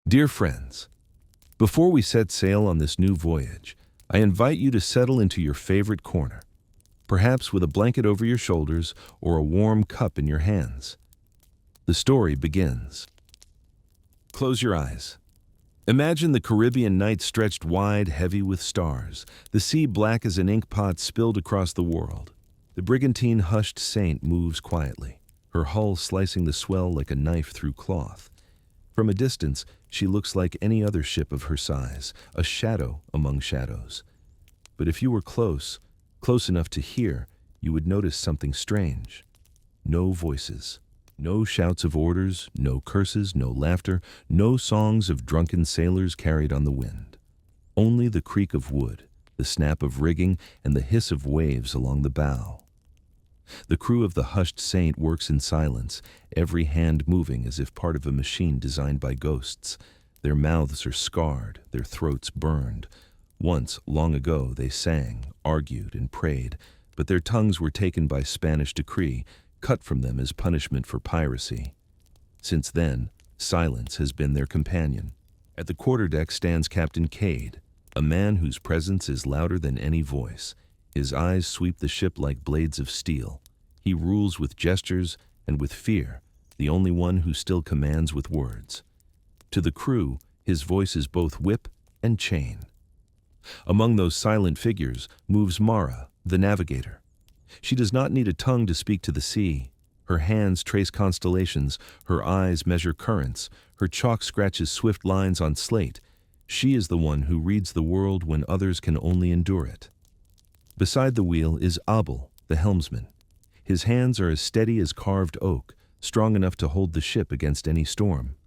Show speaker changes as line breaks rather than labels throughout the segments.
Dear friends, before we set sail on this new voyage, I invite you to settle into your favorite corner, perhaps with a blanket over your shoulders or a warm cup in your hands. The story begins. Close your eyes. Imagine the Caribbean night stretched wide, heavy with stars, the sea black as an ink pot spilled across the world. The brigantine hushed saint moves quietly, her hull slicing the swell like a knife through cloth. From a distance, she looks like any other ship of her size, a shadow among shadows. But if you were close enough to hear, you would notice something strange. No voices, no shouts of orders, no curses, no laughter, no songs of drunken sailors carried on the wind. Only the creak of wood, the snap of rigging, and the hiss of waves along the bow. The crew of the hushed saint works in silence, every hand moving as if part of a machine designed by ghosts. Their mouths are scarred, their throats burned. Once, long ago, they sang, argued, and prayed, but their tongues were taken by Spanish decree, cut from them as punishment for piracy. Since then, silence has been their companion. At the quarterdeck stands Captain Cade, a man whose presence is louder than any voice. His eyes sweep the ship like blades of steel. He rules with gestures and with fear, the only one who still commands with words. To the crew, his voice is both whip and chain. Among those silent figures moves Mara, the navigator. She does not need a tongue to speak to the sea. Her hands trace constellations, her eyes measure currents, her chalk scratches swift lines on slate. She is the one who reads the world when others can only endure it. Beside the wheel is Abel, the helmsman. His hands are as steady as carved oak, strong enough to hold the ship against any storm.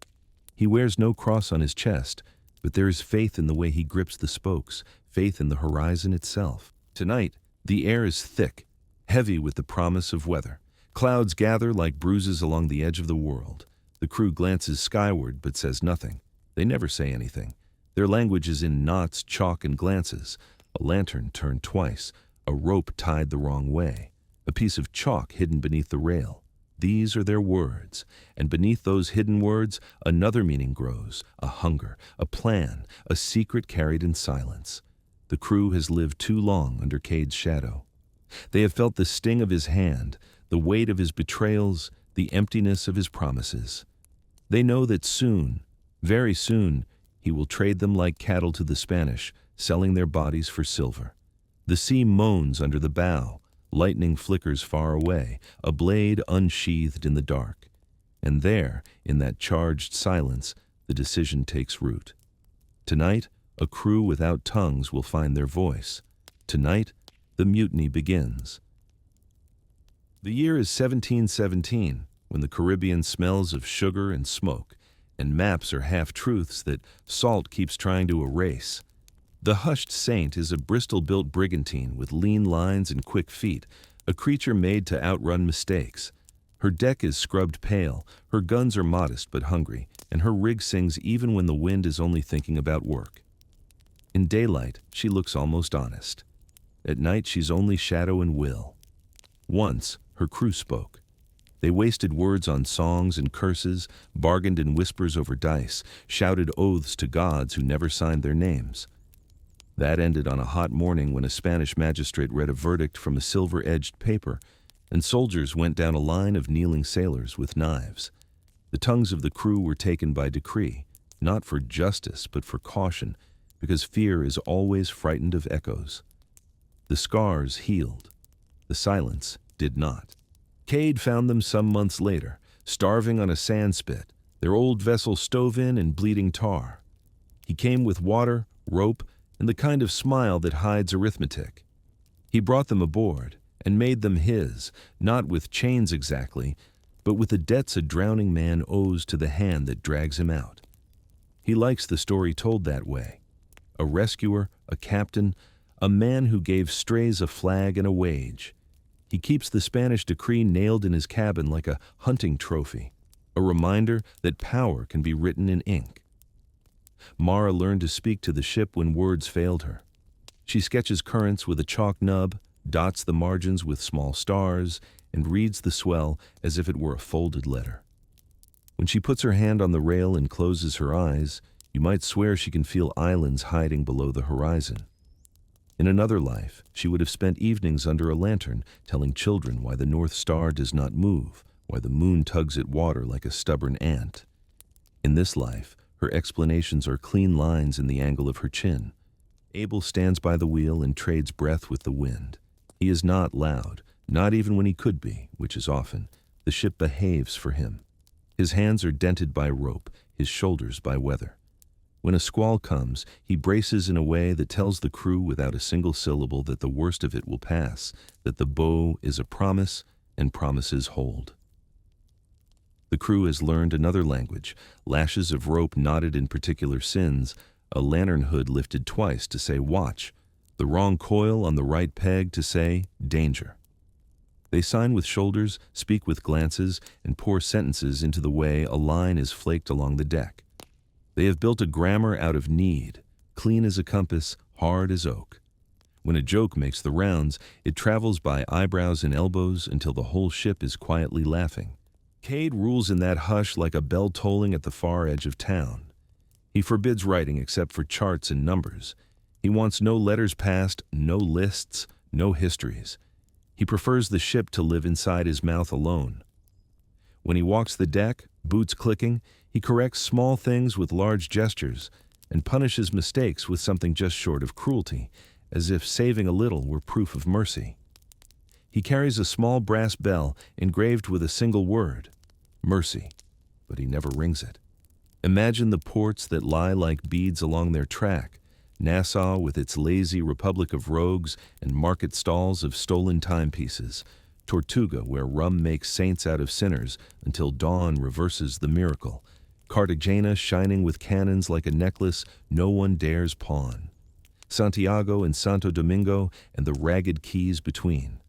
He wears no cross on his chest, but there is faith in the way he grips the spokes, faith in the horizon itself. Tonight, the air is thick, heavy with the promise of weather. Clouds gather like bruises along the edge of the world. The crew glances skyward but says nothing. They never say anything. Their language is in knots, chalk, and glances. A lantern turned twice, a rope tied the wrong way, a piece of chalk hidden beneath the rail. These are their words, and beneath those hidden words, another meaning grows, a hunger, a plan, a secret carried in silence. The crew has lived too long under Cade's shadow. They have felt the sting of his hand, the weight of his betrayals, the emptiness of his promises. They know that soon, very soon, he will trade them like cattle to the Spanish, selling their bodies for silver. The sea moans under the bow, lightning flickers far away, a blade unsheathed in the dark. And there, in that charged silence, the decision takes root. Tonight, a crew without tongues will find their voice. Tonight, the mutiny begins. The year is 1717, when the Caribbean smells of sugar and smoke, and maps are half-truths that salt keeps trying to erase. The hushed saint is a Bristol-built brigantine with lean lines and quick feet, a creature made to outrun mistakes. Her deck is scrubbed pale, her guns are modest but hungry, and her rig sings even when the wind is only thinking about work. In daylight, she looks almost honest. At night, she's only shadow and will. Once, her crew spoke. They wasted words on songs and curses, bargained in whispers over dice, shouted oaths to gods who never signed their names. That ended on a hot morning when a Spanish magistrate read a verdict from a silver-edged paper, and soldiers went down a line of kneeling sailors with knives. The tongues of the crew were taken by decree, not for justice but for caution, because fear is always frightened of echoes. The scars healed. The silence did not. Cade found them some months later, starving on a sandspit, their old vessel stove in and bleeding tar. He came with water, rope, and the kind of smile that hides arithmetic. He brought them aboard and made them his, not with chains exactly, but with the debts a drowning man owes to the hand that drags him out. He likes the story told that way. A rescuer, a captain, a man who gave strays a flag and a wage. He keeps the Spanish decree nailed in his cabin like a hunting trophy, a reminder that power can be written in ink. Mara learned to speak to the ship when words failed her. She sketches currents with a chalk nub, dots the margins with small stars, and reads the swell as if it were a folded letter. When she puts her hand on the rail and closes her eyes, you might swear she can feel islands hiding below the horizon. In another life, she would have spent evenings under a lantern telling children why the North Star does not move, why the moon tugs at water like a stubborn ant. In this life, her explanations are clean lines in the angle of her chin. Abel stands by the wheel and trades breath with the wind. He is not loud, not even when he could be, which is often. The ship behaves for him. His hands are dented by rope, his shoulders by weather. When a squall comes, he braces in a way that tells the crew without a single syllable that the worst of it will pass, that the bow is a promise and promises hold. The crew has learned another language, lashes of rope knotted in particular sins, a lantern hood lifted twice to say watch, the wrong coil on the right peg to say danger. They sign with shoulders, speak with glances, and pour sentences into the way a line is flaked along the deck. They have built a grammar out of need, clean as a compass, hard as oak. When a joke makes the rounds, it travels by eyebrows and elbows until the whole ship is quietly laughing. Cade rules in that hush like a bell tolling at the far edge of town. He forbids writing except for charts and numbers. He wants no letters passed, no lists, no histories. He prefers the ship to live inside his mouth alone. When he walks the deck, boots clicking, he corrects small things with large gestures and punishes mistakes with something just short of cruelty, as if saving a little were proof of mercy. He carries a small brass bell engraved with a single word, mercy, but he never rings it. Imagine the ports that lie like beads along their track, Nassau with its lazy republic of rogues and market stalls of stolen timepieces, Tortuga where rum makes saints out of sinners until dawn reverses the miracle, Cartagena shining with cannons like a necklace no one dares pawn, Santiago and Santo Domingo and the ragged keys between.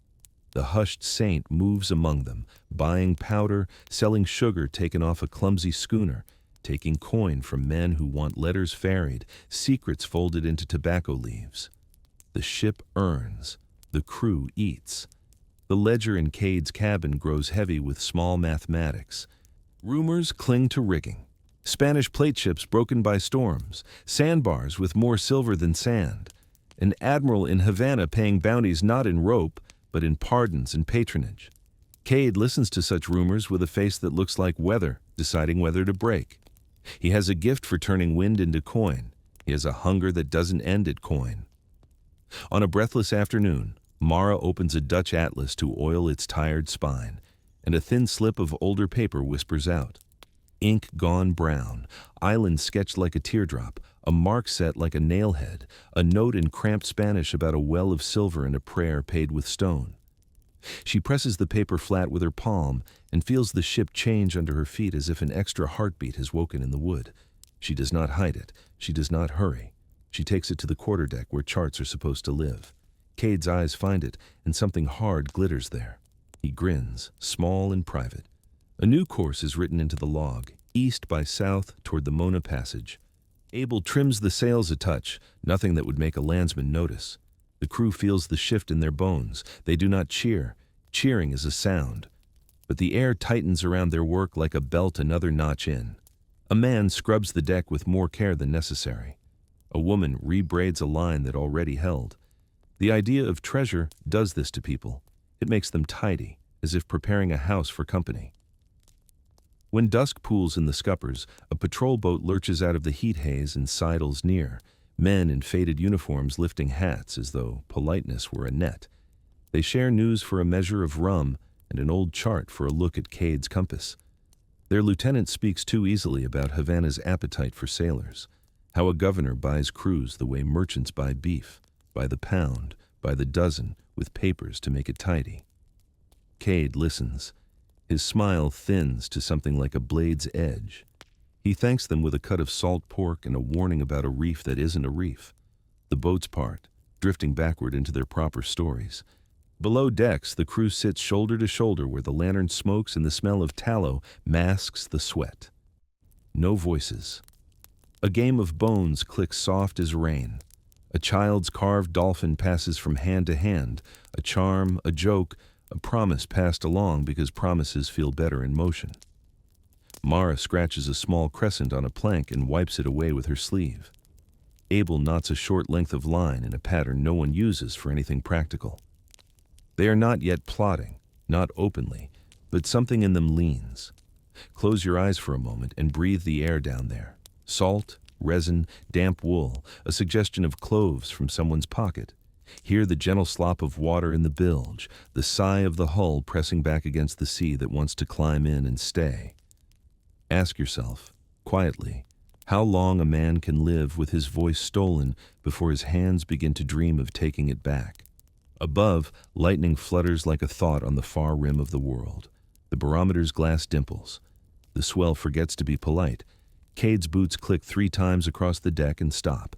The hushed saint moves among them, buying powder, selling sugar taken off a clumsy schooner, taking coin from men who want letters ferried, secrets folded into tobacco leaves. The ship earns, the crew eats. The ledger in Cade's cabin grows heavy with small mathematics. Rumors cling to rigging. Spanish plate ships broken by storms, sandbars with more silver than sand, an admiral in Havana paying bounties not in rope, but in pardons and patronage. Cade listens to such rumors with a face that looks like weather, deciding whether to break. He has a gift for turning wind into coin. He has a hunger that doesn't end at coin. On a breathless afternoon, Mara opens a Dutch atlas to oil its tired spine, and a thin slip of older paper whispers out. Ink gone brown, island sketched like a teardrop, a mark set like a nailhead, a note in cramped Spanish about a well of silver and a prayer paid with stone. She presses the paper flat with her palm and feels the ship change under her feet as if an extra heartbeat has woken in the wood. She does not hide it. She does not hurry. She takes it to the quarterdeck where charts are supposed to live. Cade's eyes find it, and something hard glitters there. He grins, small and private. A new course is written into the log, east by south toward the Mona Passage. Abel trims the sails a touch, nothing that would make a landsman notice. The crew feels the shift in their bones. They do not cheer. Cheering is a sound. But the air tightens around their work like a belt another notch in. A man scrubs the deck with more care than necessary. A woman rebraids a line that already held. The idea of treasure does this to people. It makes them tidy, as if preparing a house for company. When dusk pools in the scuppers, a patrol boat lurches out of the heat haze and sidles near, men in faded uniforms lifting hats as though politeness were a net. They share news for a measure of rum and an old chart for a look at Cade's compass. Their lieutenant speaks too easily about Havana's appetite for sailors, how a governor buys crews the way merchants buy beef, by the pound, by the dozen, with papers to make it tidy. Cade listens. His smile thins to something like a blade's edge. He thanks them with a cut of salt pork and a warning about a reef that isn't a reef. The boats part, drifting backward into their proper stories. Below decks, the crew sits shoulder to shoulder where the lantern smokes and the smell of tallow masks the sweat. No voices. A game of bones clicks soft as rain. A child's carved dolphin passes from hand to hand, a charm, a joke, a promise passed along because promises feel better in motion. Mara scratches a small crescent on a plank and wipes it away with her sleeve. Abel knots a short length of line in a pattern no one uses for anything practical. They are not yet plotting, not openly, but something in them leans. Close your eyes for a moment and breathe the air down there. Salt, resin, damp wool, a suggestion of cloves from someone's pocket. Hear the gentle slop of water in the bilge, the sigh of the hull pressing back against the sea that wants to climb in and stay. Ask yourself, quietly, how long a man can live with his voice stolen before his hands begin to dream of taking it back. Above, lightning flutters like a thought on the far rim of the world. The barometer's glass dimples. The swell forgets to be polite. Cade's boots click 3 times across the deck and stop.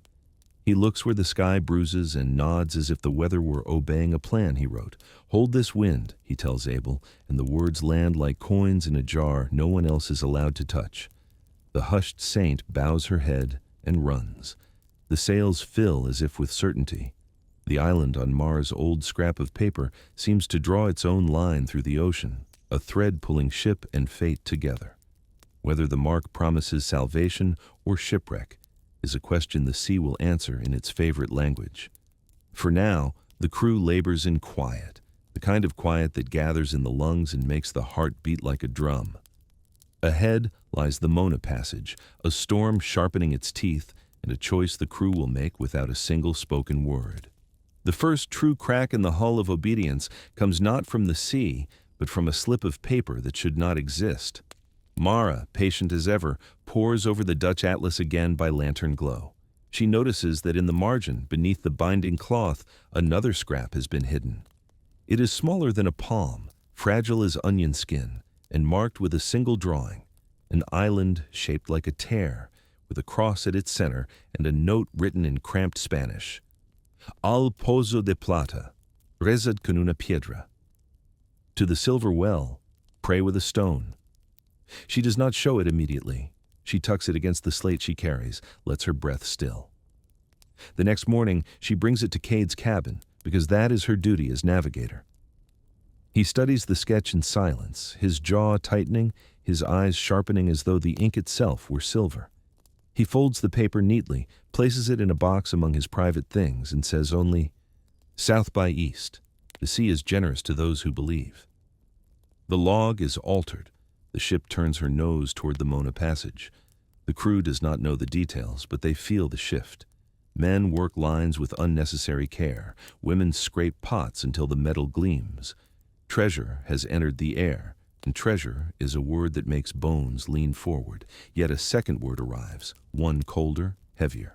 He looks where the sky bruises and nods as if the weather were obeying a plan he wrote. Hold this wind, he tells Abel, and the words land like coins in a jar no one else is allowed to touch. The hushed saint bows her head and runs. The sails fill as if with certainty. The island on Mars' old scrap of paper seems to draw its own line through the ocean, a thread pulling ship and fate together. Whether the mark promises salvation or shipwreck is a question the sea will answer in its favorite language. For now, the crew labors in quiet, the kind of quiet that gathers in the lungs and makes the heart beat like a drum. Ahead lies the Mona Passage, a storm sharpening its teeth, and a choice the crew will make without a single spoken word. The first true crack in the hull of obedience comes not from the sea, but from a slip of paper that should not exist. Mara, patient as ever, pores over the Dutch atlas again by lantern glow. She notices that in the margin, beneath the binding cloth, another scrap has been hidden. It is smaller than a palm, fragile as onion skin, and marked with a single drawing, an island shaped like a tear, with a cross at its center and a note written in cramped Spanish. Al pozo de plata, rezad con una piedra. To the silver well, pray with a stone. She does not show it immediately. She tucks it against the slate she carries, lets her breath still. The next morning, she brings it to Cade's cabin, because that is her duty as navigator. He studies the sketch in silence, his jaw tightening, his eyes sharpening as though the ink itself were silver. He folds the paper neatly, places it in a box among his private things, and says only, "South by east. The sea is generous to those who believe." The log is altered. The ship turns her nose toward the Mona Passage. The crew does not know the details, but they feel the shift. Men work lines with unnecessary care. Women scrape pots until the metal gleams. Treasure has entered the air, and treasure is a word that makes bones lean forward. Yet a second word arrives, one colder, heavier.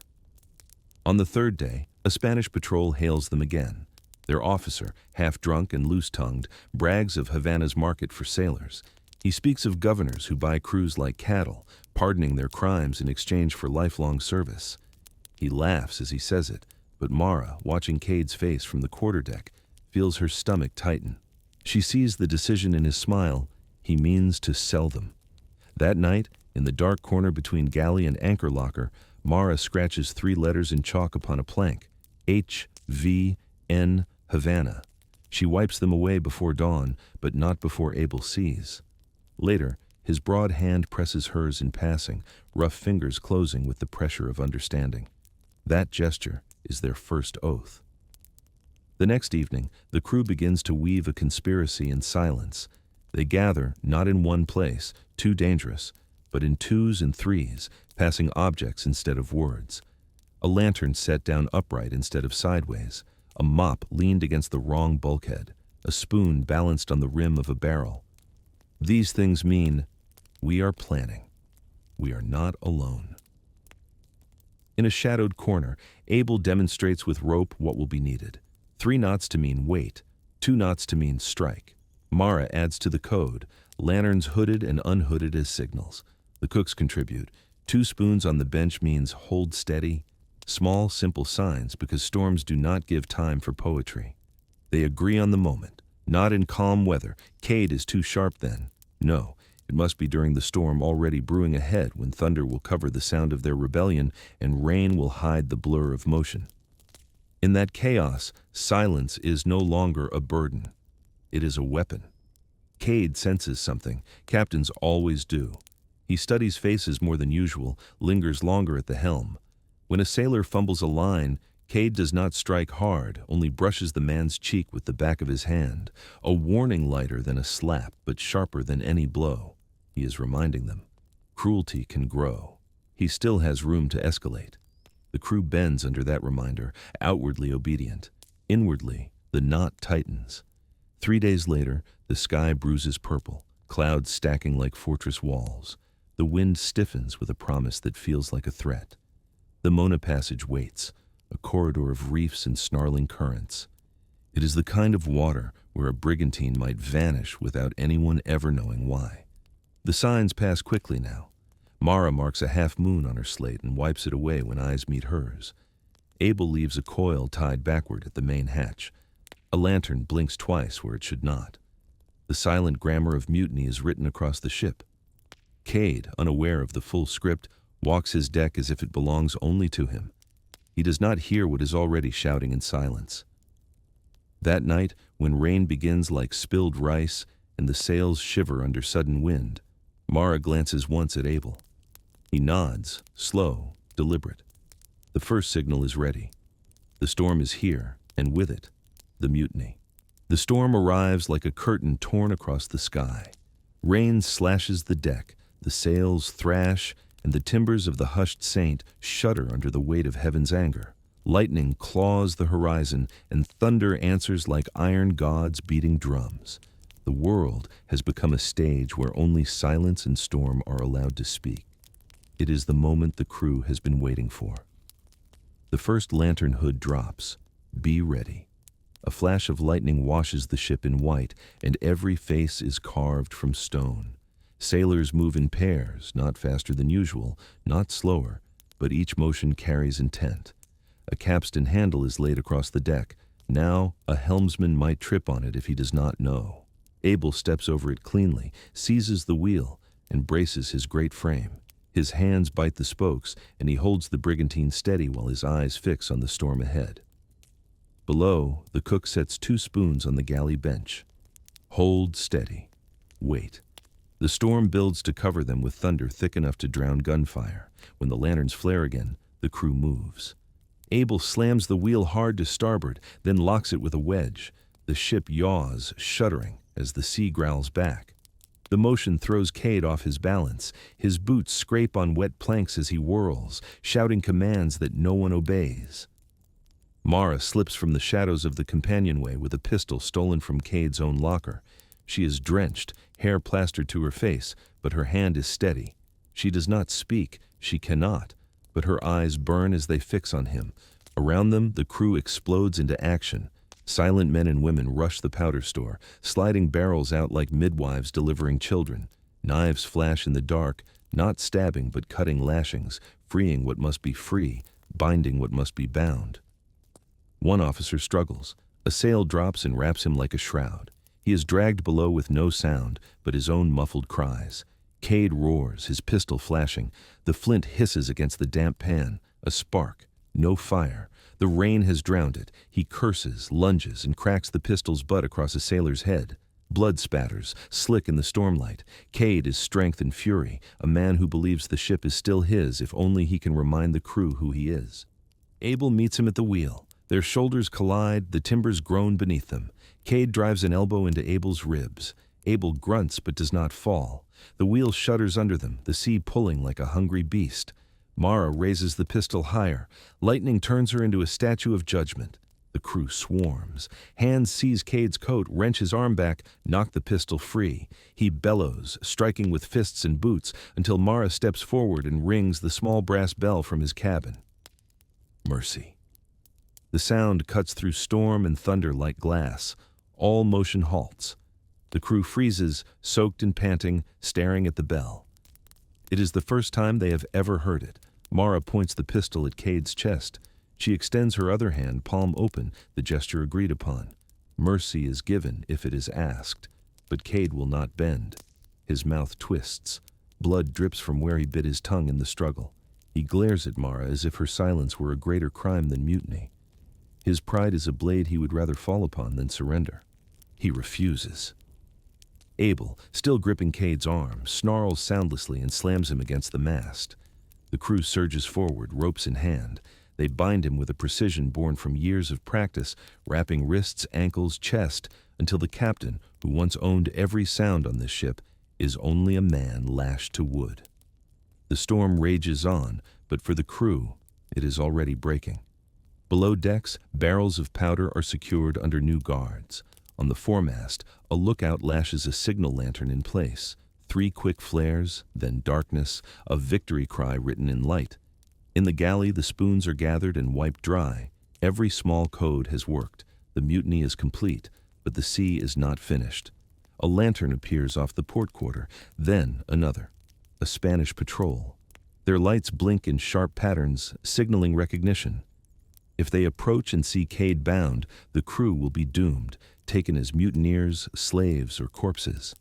On the third day, a Spanish patrol hails them again. Their officer, half drunk and loose-tongued, brags of Havana's market for sailors. He speaks of governors who buy crews like cattle, pardoning their crimes in exchange for lifelong service. He laughs as he says it, but Mara, watching Cade's face from the quarterdeck, feels her stomach tighten. She sees the decision in his smile. He means to sell them. That night, in the dark corner between galley and anchor locker, Mara scratches 3 letters in chalk upon a plank. H-V-N, Havana. She wipes them away before dawn, but not before Abel sees. Later, his broad hand presses hers in passing, rough fingers closing with the pressure of understanding. That gesture is their first oath. The next evening, the crew begins to weave a conspiracy in silence. They gather, not in one place, too dangerous, but in 2s and 3s, passing objects instead of words. A lantern set down upright instead of sideways, a mop leaned against the wrong bulkhead, a spoon balanced on the rim of a barrel. These things mean, we are planning. We are not alone. In a shadowed corner, Abel demonstrates with rope what will be needed. 3 knots to mean wait, 2 knots to mean strike. Mara adds to the code, lanterns hooded and unhooded as signals. The cooks contribute. 2 spoons on the bench means hold steady. Small, simple signs because storms do not give time for poetry. They agree on the moment. Not in calm weather. Cade is too sharp then. No, it must be during the storm already brewing ahead when thunder will cover the sound of their rebellion and rain will hide the blur of motion. In that chaos, silence is no longer a burden. It is a weapon. Cade senses something. Captains always do. He studies faces more than usual, lingers longer at the helm. When a sailor fumbles a line, Cade does not strike hard, only brushes the man's cheek with the back of his hand, a warning lighter than a slap, but sharper than any blow. He is reminding them. Cruelty can grow. He still has room to escalate. The crew bends under that reminder, outwardly obedient. Inwardly, the knot tightens. 3 days later, the sky bruises purple, clouds stacking like fortress walls. The wind stiffens with a promise that feels like a threat. The Mona Passage waits, a corridor of reefs and snarling currents. It is the kind of water where a brigantine might vanish without anyone ever knowing why. The signs pass quickly now. Mara marks a half moon on her slate and wipes it away when eyes meet hers. Abel leaves a coil tied backward at the main hatch. A lantern blinks twice where it should not. The silent grammar of mutiny is written across the ship. Cade, unaware of the full script, walks his deck as if it belongs only to him. He does not hear what is already shouting in silence. That night, when rain begins like spilled rice and the sails shiver under sudden wind, Mara glances once at Abel. He nods, slow, deliberate. The first signal is ready. The storm is here, and with it, the mutiny. The storm arrives like a curtain torn across the sky. Rain slashes the deck, the sails thrash, and the timbers of the hushed saint shudder under the weight of heaven's anger. Lightning claws the horizon, and thunder answers like iron gods beating drums. The world has become a stage where only silence and storm are allowed to speak. It is the moment the crew has been waiting for. The first lantern hood drops. Be ready. A flash of lightning washes the ship in white, and every face is carved from stone. Sailors move in pairs, not faster than usual, not slower, but each motion carries intent. A capstan handle is laid across the deck. Now, a helmsman might trip on it if he does not know. Abel steps over it cleanly, seizes the wheel, and braces his great frame. His hands bite the spokes, and he holds the brigantine steady while his eyes fix on the storm ahead. Below, the cook sets 2 spoons on the galley bench. Hold steady. Wait. The storm builds to cover them with thunder thick enough to drown gunfire. When the lanterns flare again, the crew moves. Abel slams the wheel hard to starboard, then locks it with a wedge. The ship yaws, shuddering, as the sea growls back. The motion throws Cade off his balance. His boots scrape on wet planks as he whirls, shouting commands that no one obeys. Mara slips from the shadows of the companionway with a pistol stolen from Cade's own locker. She is drenched, hair plastered to her face, but her hand is steady. She does not speak, she cannot, but her eyes burn as they fix on him. Around them, the crew explodes into action. Silent men and women rush the powder store, sliding barrels out like midwives delivering children. Knives flash in the dark, not stabbing but cutting lashings, freeing what must be free, binding what must be bound. One officer struggles. A sail drops and wraps him like a shroud. He is dragged below with no sound, but his own muffled cries. Cade roars, his pistol flashing. The flint hisses against the damp pan. A spark. No fire. The rain has drowned it. He curses, lunges, and cracks the pistol's butt across a sailor's head. Blood spatters, slick in the stormlight. Cade is strength and fury, a man who believes the ship is still his if only he can remind the crew who he is. Abel meets him at the wheel. Their shoulders collide, the timbers groan beneath them. Cade drives an elbow into Abel's ribs. Abel grunts but does not fall. The wheel shudders under them, the sea pulling like a hungry beast. Mara raises the pistol higher. Lightning turns her into a statue of judgment. The crew swarms. Hands seize Cade's coat, wrench his arm back, knock the pistol free. He bellows, striking with fists and boots, until Mara steps forward and rings the small brass bell from his cabin. Mercy. The sound cuts through storm and thunder like glass. All motion halts. The crew freezes, soaked and panting, staring at the bell. It is the first time they have ever heard it. Mara points the pistol at Cade's chest. She extends her other hand, palm open, the gesture agreed upon. Mercy is given if it is asked, but Cade will not bend. His mouth twists. Blood drips from where he bit his tongue in the struggle. He glares at Mara as if her silence were a greater crime than mutiny. His pride is a blade he would rather fall upon than surrender. He refuses. Abel, still gripping Cade's arm, snarls soundlessly and slams him against the mast. The crew surges forward, ropes in hand. They bind him with a precision born from years of practice, wrapping wrists, ankles, chest, until the captain, who once owned every sound on this ship, is only a man lashed to wood. The storm rages on, but for the crew, it is already breaking. Below decks, barrels of powder are secured under new guards. On the foremast, a lookout lashes a signal lantern in place. 3 quick flares, then darkness, a victory cry written in light. In the galley, the spoons are gathered and wiped dry. Every small code has worked. The mutiny is complete, but the sea is not finished. A lantern appears off the port quarter, then another. A Spanish patrol. Their lights blink in sharp patterns, signaling recognition. If they approach and see Cade bound, the crew will be doomed, taken as mutineers, slaves, or corpses.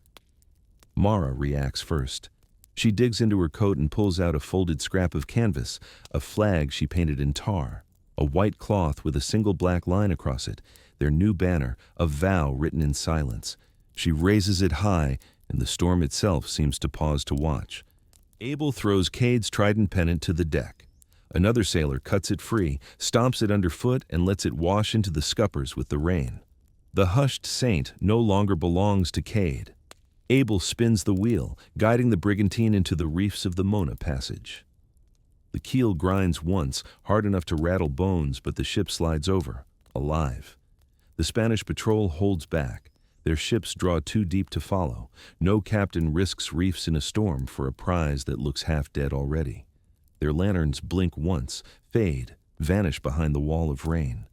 Mara reacts first. She digs into her coat and pulls out a folded scrap of canvas, a flag she painted in tar, a white cloth with a single black line across it, their new banner, a vow written in silence. She raises it high, and the storm itself seems to pause to watch. Abel throws Cade's trident pennant to the deck. Another sailor cuts it free, stomps it underfoot, and lets it wash into the scuppers with the rain. The hushed saint no longer belongs to Cade. Abel spins the wheel, guiding the brigantine into the reefs of the Mona Passage. The keel grinds once, hard enough to rattle bones, but the ship slides over, alive. The Spanish patrol holds back. Their ships draw too deep to follow. No captain risks reefs in a storm for a prize that looks half dead already. Their lanterns blink once, fade, vanish behind the wall of rain.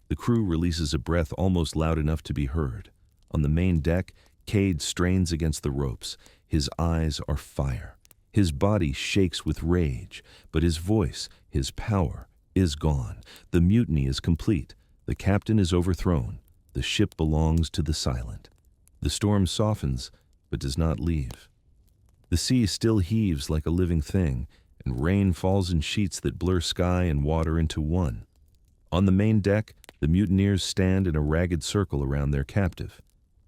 The crew releases a breath almost loud enough to be heard. On the main deck, Cade strains against the ropes. His eyes are fire. His body shakes with rage, but his voice, his power, is gone. The mutiny is complete. The captain is overthrown. The ship belongs to the silent. The storm softens, but does not leave. The sea still heaves like a living thing, and rain falls in sheets that blur sky and water into one. On the main deck, the mutineers stand in a ragged circle around their captive.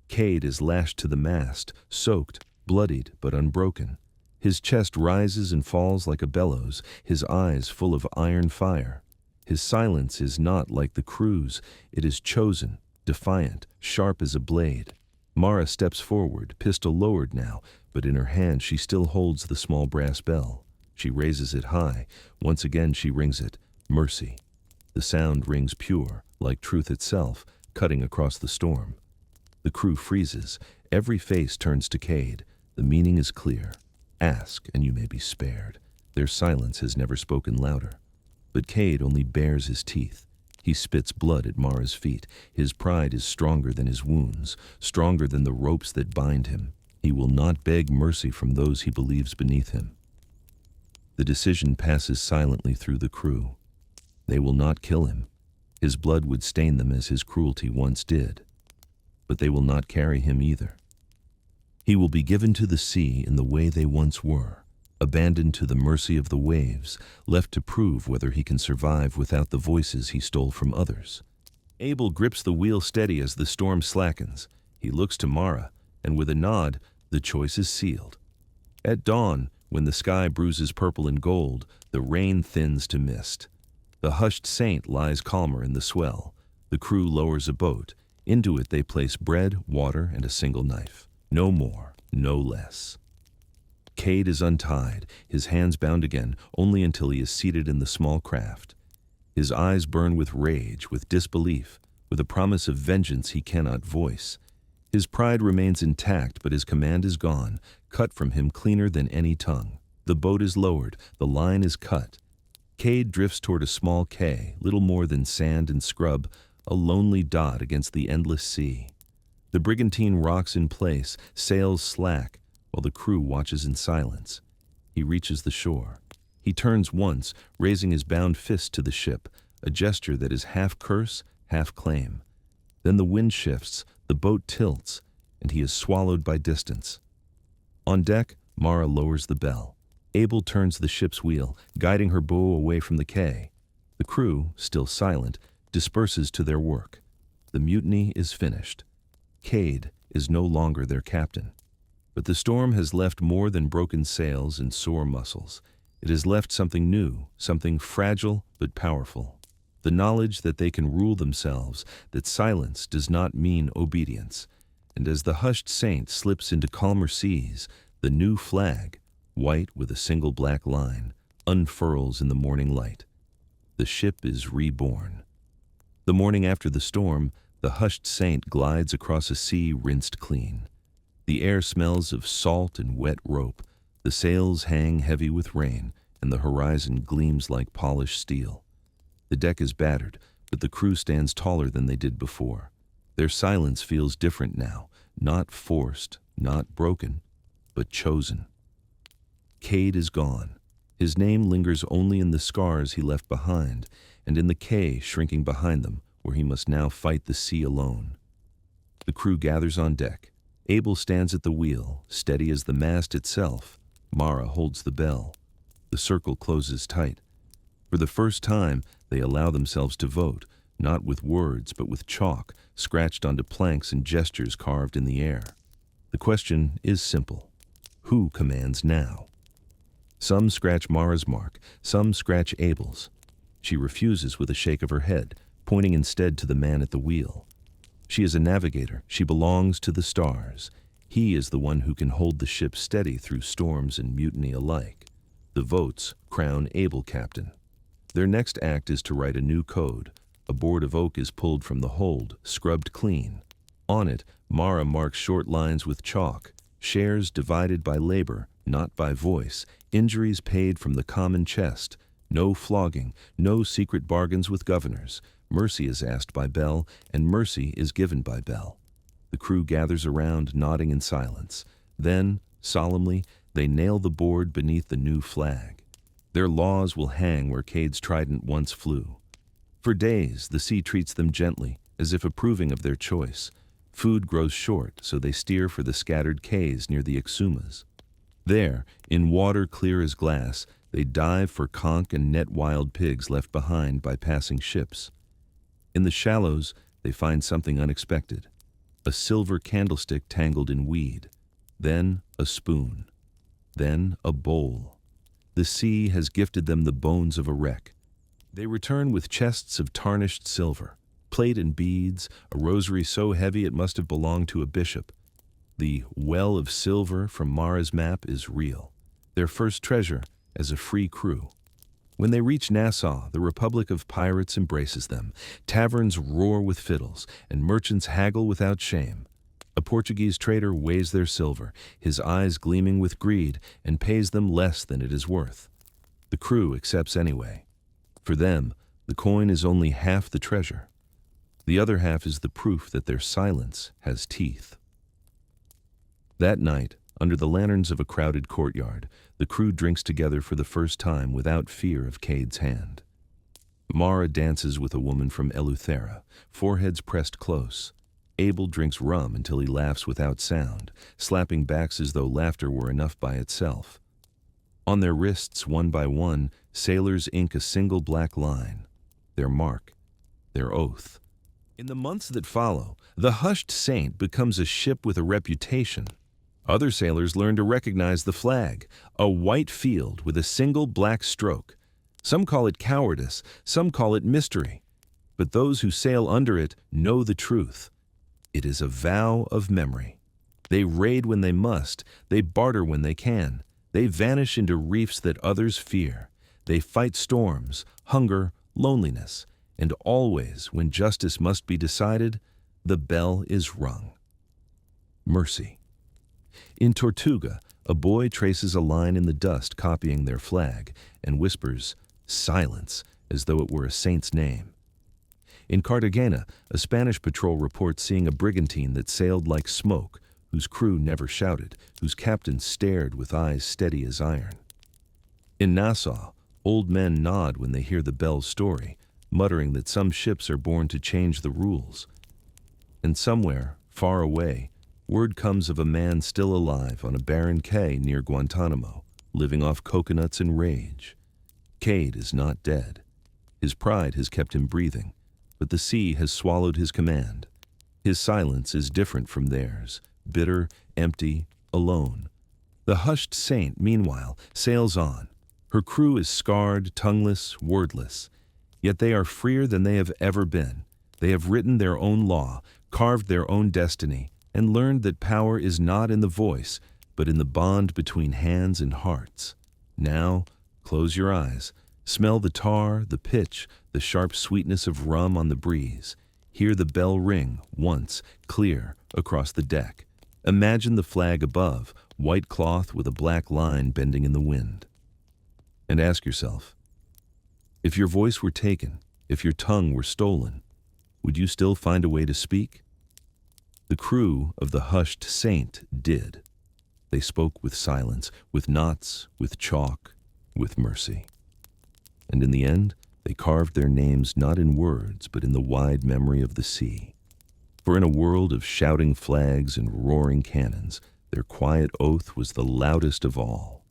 Cade is lashed to the mast, soaked, bloodied, but unbroken. His chest rises and falls like a bellows, his eyes full of iron fire. His silence is not like the crew's. It is chosen, defiant, sharp as a blade. Mara steps forward, pistol lowered now, but in her hand she still holds the small brass bell. She raises it high. Once again she rings it, mercy. The sound rings pure, like truth itself, cutting across the storm. The crew freezes. Every face turns to Cade. The meaning is clear. Ask, and you may be spared. Their silence has never spoken louder. But Cade only bares his teeth. He spits blood at Mara's feet. His pride is stronger than his wounds, stronger than the ropes that bind him. He will not beg mercy from those he believes beneath him. The decision passes silently through the crew. They will not kill him. His blood would stain them as his cruelty once did. But they will not carry him either. He will be given to the sea in the way they once were, abandoned to the mercy of the waves, left to prove whether he can survive without the voices he stole from others. Abel grips the wheel steady as the storm slackens. He looks to Mara, and with a nod, the choice is sealed. At dawn, when the sky bruises purple and gold, the rain thins to mist. The hushed saint lies calmer in the swell. The crew lowers a boat. Into it they place bread, water, and a single knife. No more, no less. Cade is untied, his hands bound again, only until he is seated in the small craft. His eyes burn with rage, with disbelief, with a promise of vengeance he cannot voice. His pride remains intact, but his command is gone, cut from him cleaner than any tongue. The boat is lowered, the line is cut. Cade drifts toward a small quay, little more than sand and scrub, a lonely dot against the endless sea. The brigantine rocks in place, sails slack, while the crew watches in silence. He reaches the shore. He turns once, raising his bound fist to the ship, a gesture that is half curse, half claim. Then the wind shifts, the boat tilts, and he is swallowed by distance. On deck, Mara lowers the bell. Abel turns the ship's wheel, guiding her bow away from the quay. The crew, still silent, disperses to their work. The mutiny is finished. Cade is no longer their captain. But the storm has left more than broken sails and sore muscles. It has left something new, something fragile but powerful. The knowledge that they can rule themselves, that silence does not mean obedience. And as the hushed saint slips into calmer seas, the new flag, white with a single black line, unfurls in the morning light. The ship is reborn. The morning after the storm, the hushed saint glides across a sea rinsed clean. The air smells of salt and wet rope. The sails hang heavy with rain, and the horizon gleams like polished steel. The deck is battered, but the crew stands taller than they did before. Their silence feels different now, not forced, not broken, but chosen. Cade is gone. His name lingers only in the scars he left behind, and in the quay shrinking behind them, where he must now fight the sea alone. The crew gathers on deck. Abel stands at the wheel, steady as the mast itself. Mara holds the bell. The circle closes tight. For the first time, they allow themselves to vote, not with words, but with chalk, scratched onto planks and gestures carved in the air. The question is simple. Who commands now? Some scratch Mara's mark, some scratch Abel's. She refuses with a shake of her head, pointing instead to the man at the wheel. She is a navigator. She belongs to the stars. He is the one who can hold the ship steady through storms and mutiny alike. The votes crown Abel captain. Their next act is to write a new code. A board of oak is pulled from the hold, scrubbed clean. On it, Mara marks short lines with chalk, shares divided by labor, not by voice, injuries paid from the common chest, no flogging, no secret bargains with governors. Mercy is asked by Bell, and mercy is given by Bell. The crew gathers around, nodding in silence. Then, solemnly, they nail the board beneath the new flag. Their laws will hang where Cade's trident once flew. For days, the sea treats them gently, as if approving of their choice. Food grows short, so they steer for the scattered quays near the Exumas. There, in water clear as glass, they dive for conch and net wild pigs left behind by passing ships. In the shallows, they find something unexpected. A silver candlestick tangled in weed. Then a spoon. Then a bowl. The sea has gifted them the bones of a wreck. They return with chests of tarnished silver, plate and beads, a rosary so heavy it must have belonged to a bishop. The well of silver from Mara's map is real. Their first treasure as a free crew. When they reach Nassau, the Republic of Pirates embraces them. Taverns roar with fiddles, and merchants haggle without shame. A Portuguese trader weighs their silver, his eyes gleaming with greed, and pays them less than it is worth. The crew accepts anyway. For them, the coin is only half the treasure. The other half is the proof that their silence has teeth. That night, under the lanterns of a crowded courtyard, the crew drinks together for the first time without fear of Cade's hand. Mara dances with a woman from Eleuthera, foreheads pressed close. Abel drinks rum until he laughs without sound, slapping backs as though laughter were enough by itself. On their wrists, one by one, sailors ink a single black line, their mark, their oath. In the months that follow, the hushed saint becomes a ship with a reputation. Other sailors learn to recognize the flag, a white field with a single black stroke. Some call it cowardice, some call it mystery. But those who sail under it know the truth. It is a vow of memory. They raid when they must, they barter when they can. They vanish into reefs that others fear. They fight storms, hunger, loneliness, and always, when justice must be decided, the bell is rung. Mercy. In Tortuga, a boy traces a line in the dust copying their flag and whispers, "Silence," as though it were a saint's name. In Cartagena, a Spanish patrol reports seeing a brigantine that sailed like smoke, whose crew never shouted, whose captain stared with eyes steady as iron. In Nassau, old men nod when they hear the bell's story, muttering that some ships are born to change the rules. And somewhere, far away, word comes of a man still alive on a barren quay near Guantanamo, living off coconuts and rage. Cade is not dead. His pride has kept him breathing, but the sea has swallowed his command. His silence is different from theirs, bitter, empty, alone. The hushed saint, meanwhile, sails on. Her crew is scarred, tongueless, wordless. Yet they are freer than they have ever been. They have written their own law, carved their own destiny, and learned that power is not in the voice, but in the bond between hands and hearts. Now, close your eyes. Smell the tar, the pitch, the sharp sweetness of rum on the breeze. Hear the bell ring, once, clear, across the deck. Imagine the flag above, white cloth with a black line bending in the wind. And ask yourself, if your voice were taken, if your tongue were stolen, would you still find a way to speak? The crew of the hushed saint did. They spoke with silence, with knots, with chalk, with mercy. And in the end, they carved their names not in words, but in the wide memory of the sea. For in a world of shouting flags and roaring cannons, their quiet oath was the loudest of all.